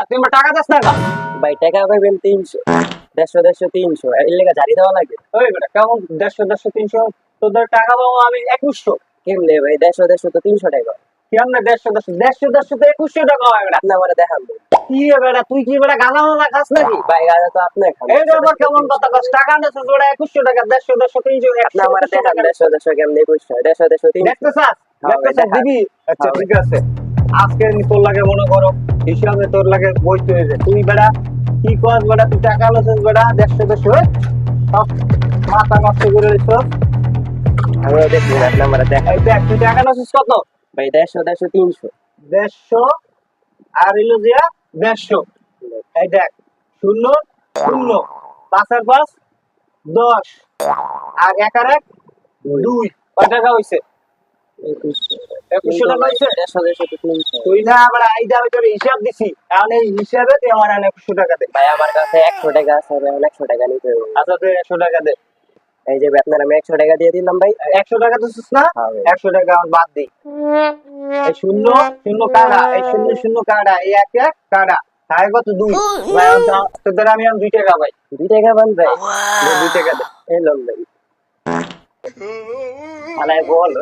তুই আমার টাকা দাস না কেন? ভাই টাকা পাইবেন 300 150 300 এর লেগে জারি দেওয়া লাগে। ওই বেটা কেমন 150 300 তোদের টাকা পাবো আমি 2100। কেমনে ভাই 150 তো 300 টাকা। কেমনে 150 তো 2100 টাকা হয় বেটা। আপনি আমারে দেখান তো। কি রে বেটা তুই কি বেটা গাঁজা মালা খাস নাকি? ভাই গাজা তো আপনি খান। এই ব্যাপার কেমন কথা কস? টাকা নেছ বেটা 2100 টাকা 150 300 আপনি আমারে দেখান 150 কেমনে 2100 300 দেখতে চাস? হ্যাঁ ভাই, দেখতে চাস দেখা। দিবি? আচ্ছা হ্যাঁ ভাই। ঠিক আছে। আজকে তোর লাগে মনে করো হিসাবে তোর লাগে বইতে হয়েছে। তুই বেটা কি কস বেটা তুই টাকা লছিস বেটা 150 সব মাথা নষ্ট করে দিছস। আমিও দেখি আপনি আমারে দেখান। এই দেখ তুই টাকা লছিস কত? ভাই 150 300 150 আর হইলো দিয়া 150। এই দেখ 0 0 5 আর 5 10 আর 1 আর 1 2 কয় টাকা হইছে? 2100 টাকা হইছে। 150 তো 300। তুই না আবার আইডা আমি তোর হিসাব দিছি এখন এই হিসাবে তুই আমার 2100 টাকা দে। ভাই আমার কাছে 100 টাকা আছে, আমি 100 টাকা নিতে হবে। আচ্ছা তুই 100 টাকা দে। এই যে আপনার আমি 100 টাকা দিয়ে দিলাম ভাই। 100 টাকা দিছিস না? হ্যাঁ ভাই। 100 টাকা আমার বাদ দি। এই 0 0 কাটা, এই 0 0 কাটা, এই 1 1 কাটা। তাই কত 2 ভাই তোদের আমি 2 টাকা ভাই। 2 টাকা বান ভাই। 2 টাকা দে। এই লোন ভাই। আলাই বল।